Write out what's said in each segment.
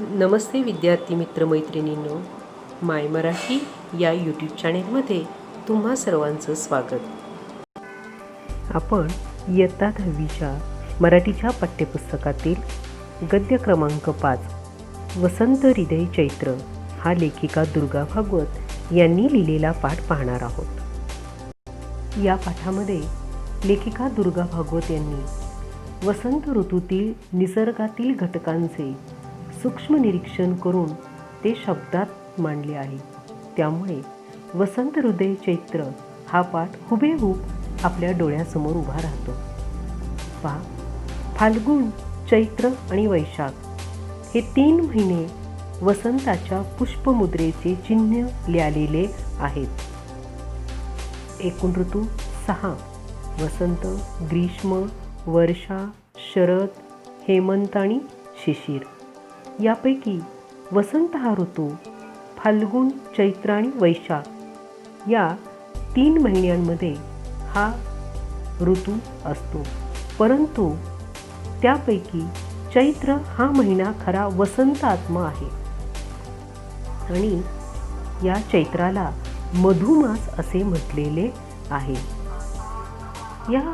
नमस्ते विद्यार्थी मित्र मैत्रिणींनो, माय मराठी या यूट्यूब चॅनेलमध्ये तुम्हा सर्वांचं स्वागत. आपण इयत्ता 10वीच्या मराठीच्या पाठ्यपुस्तकातील गद्य क्रमांक 5 वसंत हृदय चैत्र हा लेखिका दुर्गा भागवत यांनी लिहिलेला पाठ पाहणार आहोत. या पाठामध्ये लेखिका दुर्गा भागवत यांनी वसंत ऋतूतील निसर्गातील घटकांचे सूक्ष्म निरीक्षण करून ते शब्दात मांडले आहे. त्यामुळे वसंत हृदय चैत्र हा पाठ हुबेहूब आपल्या डोळ्यासमोर उभा राहतो. पहा, फाल्गुन, चैत्र आणि वैशाख हे 3 महिने वसंताच्या पुष्पमुद्रेचे चिन्ह लिहिलेले आहेत. एकूण ऋतू 6: वसंत, ग्रीष्म, वर्षा, शरद, हेमंत आणि शिशिर. यापैकी वसंत हा ऋतू फाल्गुन, चैत्र आणि वैशाख या 3 महिन्यांमध्ये हा ऋतू असतो. परंतु त्यापैकी चैत्र हा महिना खरा वसंत आत्मा आहे आणि या चैत्राला मधुमास असे म्हटलेले आहे. या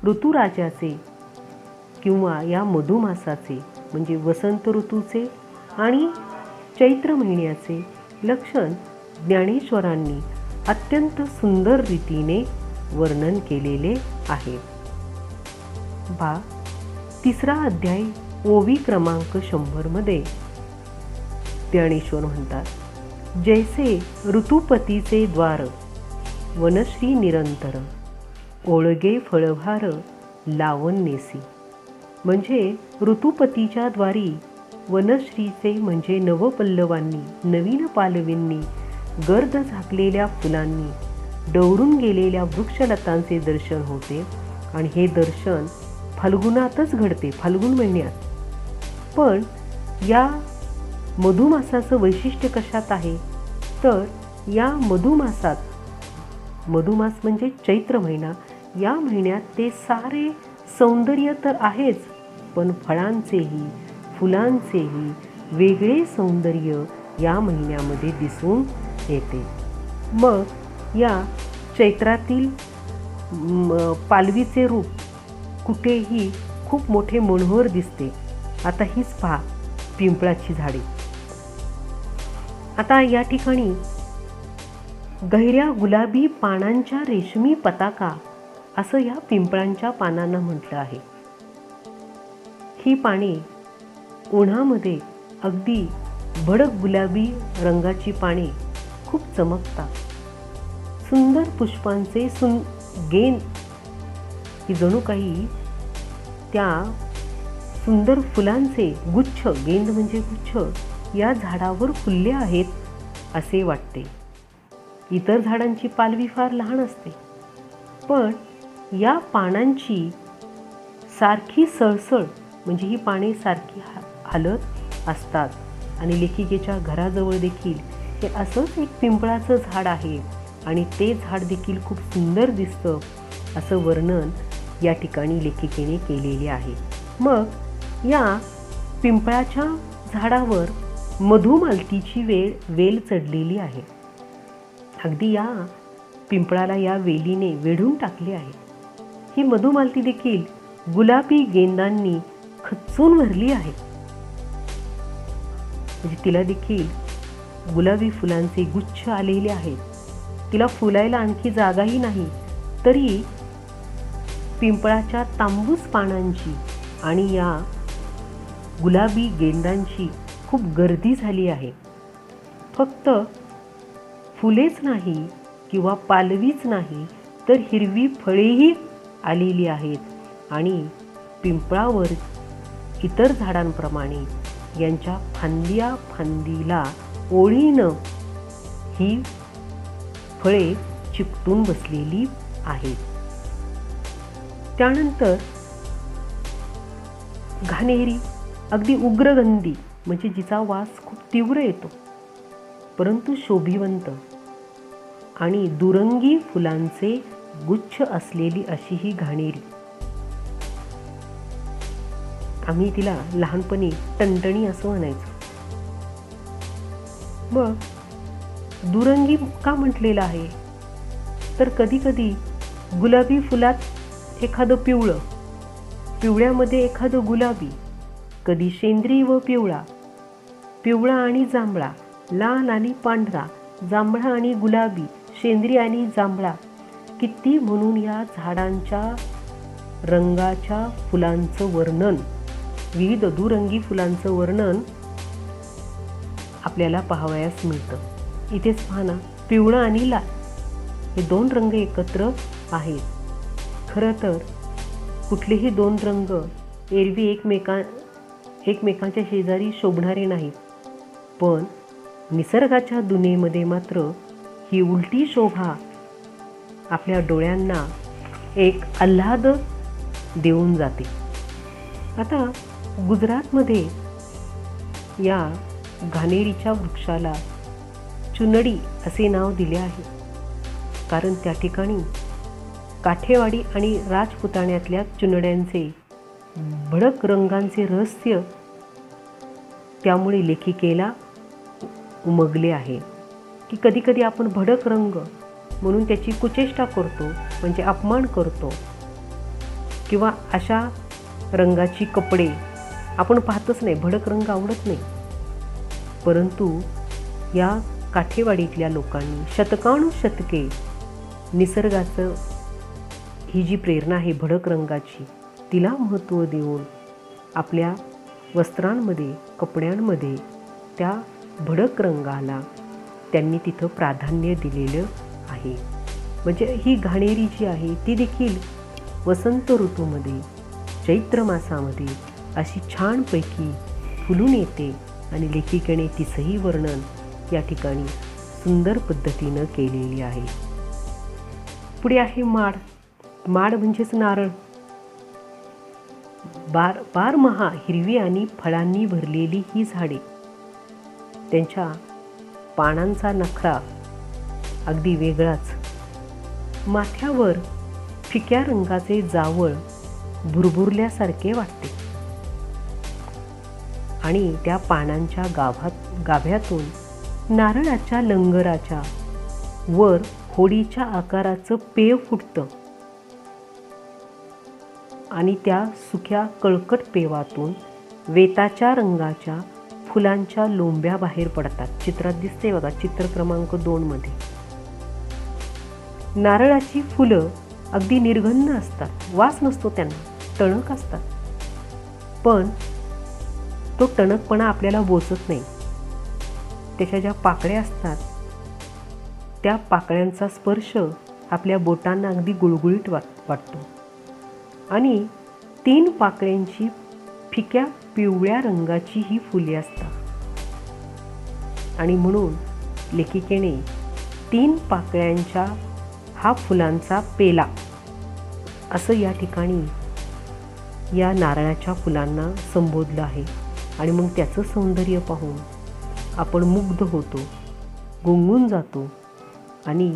ऋतुराजाचे किंवा या मधुमासाचे म्हणजे वसंत ऋतूचे आणि चैत्र महिन्याचे लक्षण ज्ञानेश्वरांनी अत्यंत सुंदर रीतीने वर्णन केलेले आहे. 3रा अध्याय ओवी क्रमांक 100 मध्ये ज्ञानेश्वर म्हणतात, जैसे ऋतुपतीचे द्वार वनश्री निरंतर ओळगे फळभार लावण्येसी. म्हणजे ऋतुपतीच्या द्वारी वनश्रीचे म्हणजे नवपल्लवांनी, नवीन पालवींनी, गर्द झाकलेल्या फुलांनी, डवरून गेलेल्या वृक्षलतांचे दर्शन होते आणि हे दर्शन फाल्गुनातच घडते, फाल्गुन महिन्यात. पण या मधुमासाचं वैशिष्ट्य कशात आहे तर या मधुमासात, मधुमास म्हणजे चैत्र महिना, या महिन्यात ते सारे सौंदर्य तर आहेच, पण फळांचेही फुलांचेही वेगळे सौंदर्य या महिन्यामध्ये दिसून येते. मग या चैत्रातील पालवीचे रूप कुठेही खूप मोठे मनोहर दिसते. आता हीच पहा पिंपळाची झाडे. आता या ठिकाणी गहिऱ्या गुलाबी पानांच्या रेशमी पताका असं या पिंपळांच्या पानांना म्हटलं आहे. ही पाने उन्हामध्ये अगदी भडक गुलाबी रंगाची पाने खूप चमकतात. सुंदर पुष्पांचे गेंद ही जणू काही त्या सुंदर फुलांचे गुच्छ, गेंद म्हणजे गुच्छ, या झाडावर फुलले आहेत असे वाटते. इतर झाडांची पालवी फार लहान असते, पण या पानांची सारखी सळसळ म्हणजे ही पाने सारखी हलत असतात. आणि लेखिकेच्या घराजवळ देखील हे असंच एक पिंपळाचं झाड आहे आणि ते झाड देखील खूप सुंदर दिसतं असं वर्णन या ठिकाणी लेखिकेने केलेले आहे. मग या पिंपळाच्या झाडावर मधुमालतीची वेल चढलेली आहे. अगदी या पिंपळाला या वेलीने वेढून टाकले आहे. ही मधुमालती देखील गुलाबी गेंदांनी खच्चून भरली आहे. म्हणजे तिला देखील गुलाबी फुलांचे गुच्छ आलेले आहेत. तिला फुलायला आणखी जागाही नाही, तरी पिंपळाच्या तांबूस पानांची आणि या गुलाबी गेंदांची खूप गर्दी झाली आहे. फक्त फुलेच नाही किंवा पालवीच नाही, तर हिरवी फळेही आलेली आहेत आणि पिंपळावर इतर झाडांप्रमाणे यांच्या फांदीला ओळीनं ही फळे चिकटून बसलेली आहेत. त्यानंतर घाणेरी, अगदी उग्रगंधी म्हणजे जिचा वास खूप तीव्र येतो परंतु शोभिवंत आणि दुरंगी फुलांचे गुच्छ असलेली अशी ही घाणेरी. आम्ही तिला लहानपणी टणटणी असं म्हणायचो. मग दुरंगी का म्हटलेलं आहे? तर कधी कधी गुलाबी फुलात एखादं पिवळं, पिवळ्यामध्ये एखादं गुलाबी, कधी शेंद्री व पिवळा, पिवळा आणि जांभळा, लाल आणि पांढरा, जांभळा आणि गुलाबी, शेंद्री आणि जांभळा, किती म्हणून या झाडांच्या रंगाच्या फुलांचं वर्णन, विविध दुरंगी फुलांचं वर्णन आपल्याला पाहावयास मिळतं. इथेच पहा ना, पिवळा आणि लाल हे दोन रंग एकत्र आहेत. खरं तर कुठलेही दोन रंग एरवी एकमेकांच्या शेजारी शोभणारे नाहीत, पण निसर्गाच्या दुनियेमध्ये मात्र ही उलटी शोभा आपल्या डोळ्यांना एक आल्हाद देऊन जाते. आता गुजरातमध्ये या घाणेरीच्या वृक्षाला चुनडी असे नाव दिले आहे, कारण त्या ठिकाणी काठेवाडी आणि राजपुताण्यातल्या चुनड्यांचे भडक रंगांचे रहस्य त्यामुळे लेखिकेला उमगले आहे की कधीकधी आपण भडक रंग म्हणून त्याची कुचेष्टा करतो, म्हणजे अपमान करतो, किंवा अशा रंगाची कपडे आपण पाहतच नाही, भडक रंग आवडत नाही. परंतु या काठेवाडीतल्या लोकांनी शतकानुशतके निसर्गाचं ही जी प्रेरणा आहे भडक रंगाची, तिला महत्त्व देऊन आपल्या वस्त्रांमध्ये, कपड्यांमध्ये त्या भडक रंगाला त्यांनी तिथं प्राधान्य दिलेलं आहे. म्हणजे ही घाणेरी जी आहे ती देखील वसंत ऋतूमध्ये, चैत्र मासामध्ये अशी छानपैकी फुलून येते आणि लेखिकेने तिचंही वर्णन या ठिकाणी सुंदर पद्धतीनं केलेली आहे. पुढे आहे माड. माड म्हणजेच नारळ. बारमहा हिरवी आणि फळांनी भरलेली ही झाडे, त्यांच्या पानांचा नखरा अगदी वेगळाच. माथ्यावर फिक्या रंगाचे जावळ भुरभुरल्यासारखे वाटते आणि त्या पानांच्या गाभ्यातून नारळाच्या लंगराच्या वर होडीच्या आकाराचं पेव फुटतं आणि त्या सुक्या कळकट पेवातून वेताच्या रंगाच्या फुलांच्या लोंब्या बाहेर पडतात. चित्रात दिसते बघा, चित्र क्रमांक 2 मध्ये. नारळाची फुलं अगदी निर्गंध असतात, वास नसतो त्यांना, टणक असतात, पण तो टणकपणा आपल्याला बोचत नाही. त्याच्या ज्या पाकळ्या असतात त्या पाकळ्यांचा स्पर्श आपल्या बोटांना अगदी गुळगुळीत वाटतो आणि 3 पाकळ्यांची फिक्या पिवळ्या रंगाची ही फुले असतात आणि म्हणून लेखिकेने 3 पाकळ्यांच्या हा फुलांचा पेला असं या ठिकाणी या नारळाच्या फुलांना संबोधलं आहे. आणि मग त्याचं सौंदर्य पाहून आपण मुग्ध होतो, गुंगून जातो आणि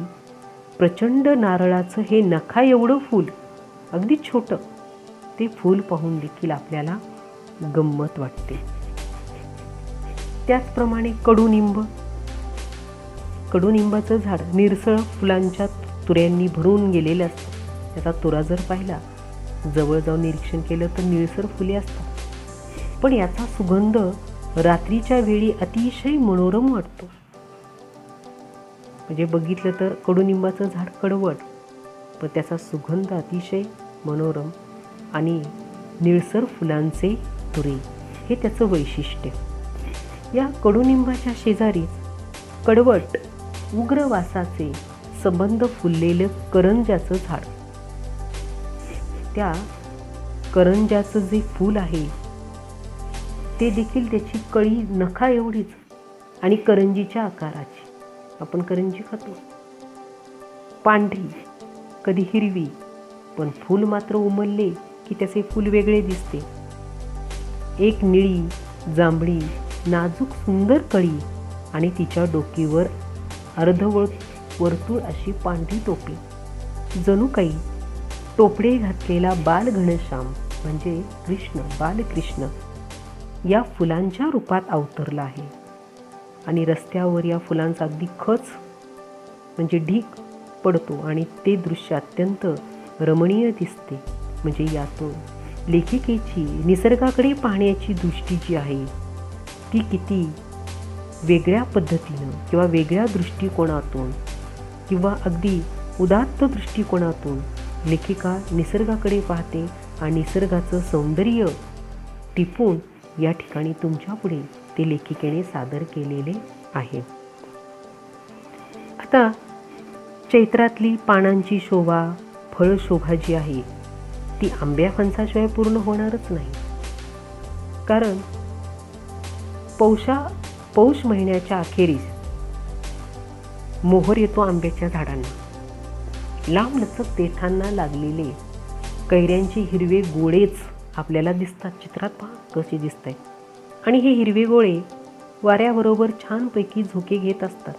प्रचंड नारळाचं हे नखा एवढं फूल, अगदी छोटं, ते फूल पाहून देखील आपल्याला गंमत वाटते. त्याचप्रमाणे कडुनिंबाचं झाड निरसळ फुलांच्या तुऱ्यांनी भरून गेलेलं असतं. त्याचा तुरा जर पाहिला, जवळ जाऊन निरीक्षण केलं तर निळसर फुले असतात, पण याचा सुगंध रात्रीच्या वेळी अतिशय मनोरम वाटतो. म्हणजे बघितलं तर कडुनिंबाचं झाड कडवट, पण त्याचा सुगंध अतिशय मनोरम आणि निळसर फुलांचे तुरे हे त्याचं वैशिष्ट्य. या कडुनिंबाच्या शेजारीच कडवट उग्र वासाचे संबंध फुललेलं करंजाचं झाड. त्या करंजाचं जे फूल आहे ते देखील त्याची कळी नखा एवढीच आणि करंजीच्या आकाराची. आपण करंजी खातो, पांढरी, कधी हिरवी, पण फूल मात्र उमलले की त्याचे फूल वेगळे दिसते. एक निळी, जांभळी, नाजूक सुंदर कळी आणि तिच्या डोकीवर अर्धवर्तुळ अशी पांढरी टोपी. जणू काही टोपडे घातलेला बाल घनश्याम म्हणजे कृष्ण, बालकृष्ण या फुलांच्या रूपात अवतरला आहे. आणि रस्त्यावर या फुलांचा अगदी खच म्हणजे ढीग पडतो आणि ते दृश्य अत्यंत रमणीय दिसते. म्हणजे यातून लेखिकेची निसर्गाकडे पाहण्याची दृष्टी जी आहे ती किती वेगळ्या पद्धतीनं किंवा वेगळ्या दृष्टिकोनातून किंवा अगदी उदात्त दृष्टिकोनातून लेखिका निसर्गाकडे पाहते आणि निसर्गाचं सौंदर्य टिपून या ठिकाणी तुमच्यापुढे ते लेखिकेने सादर केलेले आहे. आता चैत्रातली पानांची शोभा, फळशोभा जी आहे ती आंब्या फणसाशिवाय पूर्ण होणारच नाही. कारण पौष महिन्याच्या अखेरीस मोहर येतो आंब्याच्या झाडांना. लांबलचक देठांना लागलेले कैऱ्यांचे हिरवे गोळेच आपल्याला दिसतात. चित्रात पहा कसे दिसत आहेत. आणि हे हिरवे गोळे वाऱ्याबरोबर छानपैकी झोके घेत असतात.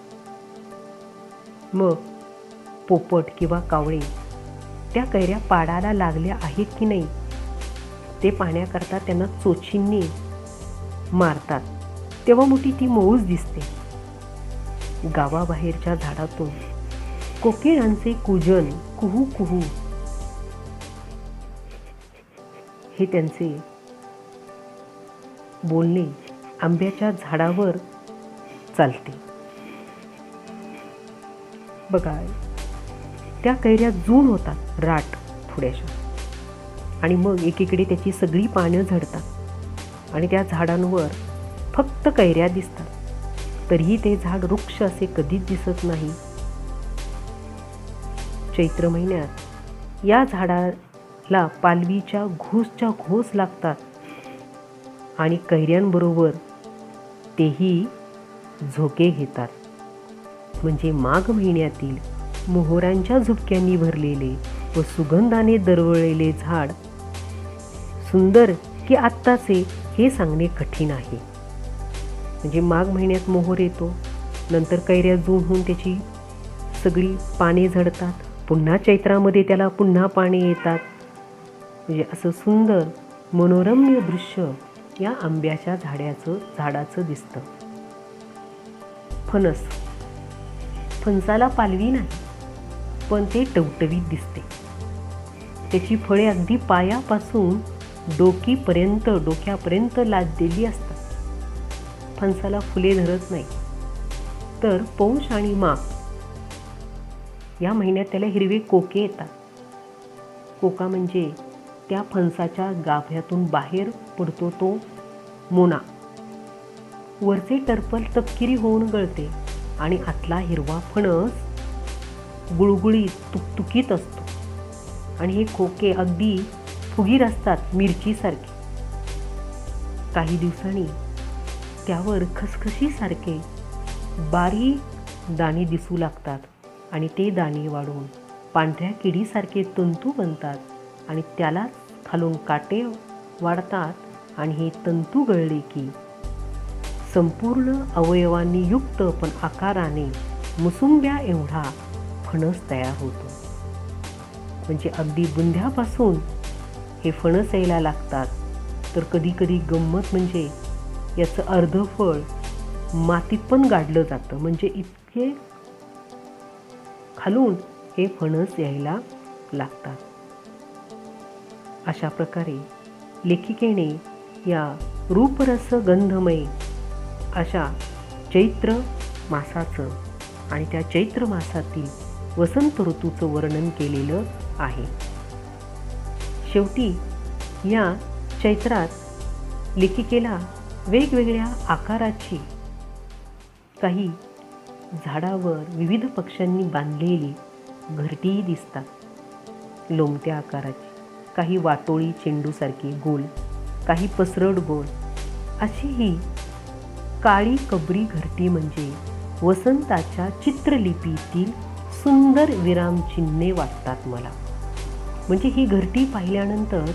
मग पोपट किंवा कावळे त्या कैऱ्या पाडाला लागल्या आहेत की नाही ते पाहण्याकरता त्यांना चोचींनी मारतात. तेव्हा मोठी ती मऊज दिसते. गावाबाहेरच्या झाडातून कोकिळांचे कूजन, कुहू कुहू हे त्यांचे बोलणे आंब्याच्या झाडावर चालते. बघा, त्या कैऱ्या जून होतात राट थोड्याशा आणि मग एकीकडे त्याची सगळी पानं झडतात आणि त्या झाडांवर फक्त कैऱ्या दिसतात. तरीही ते झाड वृक्ष असे कधीच दिसत नाही. चैत्र महिन्यात या झाडाला पालवीच्या घोसच्या घोस लागतात आणि कैऱ्यांबरोबर तेही झोके घेतात. म्हणजे माघ महिन्यातील मोहरांच्या झुपक्यांनी भरलेले व सुगंधाने दरवळलेले झाड सुंदर की आत्ताचे हे सांगणे कठीण आहे. म्हणजे माघ महिन्यात मोहर येतो, नंतर कैऱ्या जून होऊन त्याची सगळी पाने झडतात, पुन्हा चैत्रामध्ये त्याला पुन्हा पाने येतात. म्हणजे असं सुंदर मनोरम्य दृश्य या आंब्याच्या झाडाचं दिसतं. फणस, फणसाला पालवी नाही पण ते टवटवीत दिसते. त्याची फळे अगदी पायापासून डोक्यापर्यंत लादलेली असतात. फणसाला फुले धरत नाही. तर पौष आणि माघ या महिन्यात त्याला हिरवे कोके येतात. कोका म्हणजे त्या फणसाच्या गाभ्यातून बाहेर पडतो तो मोना. वरचे टर्पल तपकिरी होऊन गळते आणि आतला हिरवा फणस गुळगुळीत तुकतुकीत असतो. आणि हे खोके अगदी फुगीर असतात, मिरचीसारखे. काही दिवसांनी त्यावर खसखशीसारखे बारीक दाणे दिसू लागतात आणि ते दाणे वाढून पांढऱ्या किडीसारखे तंतू बनतात आणि त्यालाच खालून काटे वाढतात आणि हे तंतू गळले की संपूर्ण अवयवांनी युक्त पण आकाराने मुसुंब्या एवढा फणस तयार होतो. म्हणजे अगदी बुंध्यापासून हे फणस यायला लागतात. तर कधी कधी गंमत म्हणजे याचं अर्धफळ मातीत पण गाडलं जातं. म्हणजे इतके खालून हे फणस यायला लागतात. अशा प्रकारे लेखिकेने या रूपरस गंधमय अशा चैत्र मासाचं आणि त्या चैत्र मासातील वसंत ऋतूचं वर्णन केलेलं आहे. शेवटी या चैत्रात लेखिकेला वेगवेगळ्या आकाराची काही झाडावर विविध पक्ष्यांनी बांधलेली घरटीही दिसतात. लोंबत्या आकाराची, काही वाटोळी चेंडूसारखी गोल, काही पसरट गोल, अशी ही काळी कबरी घरटी म्हणजे वसंताच्या चित्रलिपीतील सुंदर विरामचिन्हे वाटतात मला. म्हणजे ही घरटी पाहिल्यानंतर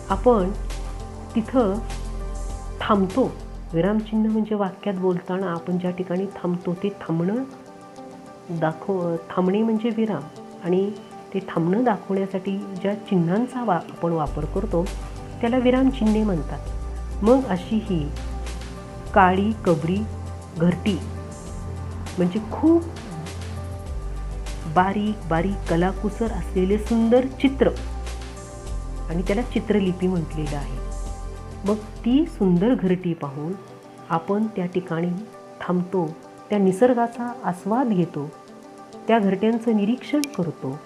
आपण तिथं थांबतो. विरामचिन्ह म्हणजे वाक्यात बोलताना आपण ज्या ठिकाणी थांबतो ते थांबणे म्हणजे विराम, आणि ते थांबणं दाखवण्यासाठी ज्या चिन्हांचा आपण वापर करतो त्याला विरामचिन्हे म्हणतात. मग अशी ही काळी कबरी घरटी म्हणजे खूप बारीक बारीक कलाकुसर असलेले सुंदर चित्र, आणि त्याला चित्रलिपी म्हटलेलं आहे. मग ती सुंदर घरटी पाहून आपण त्या ठिकाणी थांबतो, त्या निसर्गाचा आस्वाद घेतो, त्या घरट्यांचं निरीक्षण करतो.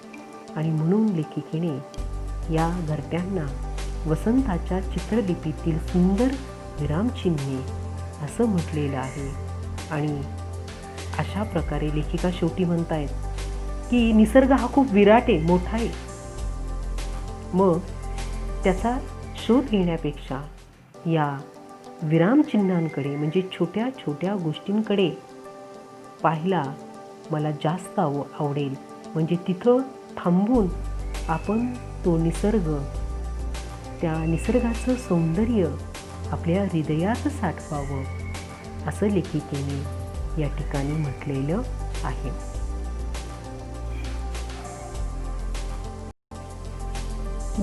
आणि म्हणून लेखिकेने या घरट्यांना वसंताच्या चित्रलिपीतील सुंदर विरामचिन्हे असं म्हटलेलं आहे. आणि अशा प्रकारे लेखिका शेवटी म्हणतायत की निसर्ग हा खूप विराट आहे, मोठा आहे. मग त्याचा शोध घेण्यापेक्षा या विरामचिन्हांकडे म्हणजे छोट्या छोट्या गोष्टींकडे पाहायला मला जास्त आवडेल. म्हणजे तिथं थांबून आपण तो निसर्ग, त्या निसर्गाचं सौंदर्य आपल्या हृदयात साठवावं असं लेखिकेने या ठिकाणी म्हटलेलं आहे.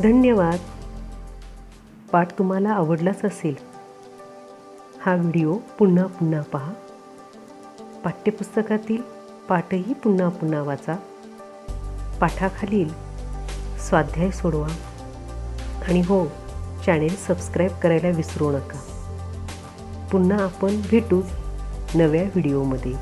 धन्यवाद. पाठ तुम्हाला आवडलाच असेल. हा व्हिडिओ पुन्हा पुन्हा पहा. पाठ्यपुस्तकातील पाठही पुन्हा पुन्हा वाचा. पाठाखालील स्वाध्याय सोडवा. आणि हो, चॅनेल सबस्क्राईब करायला विसरू नका. पुन्हा आपण भेटूच नव्या व्हिडिओमध्ये.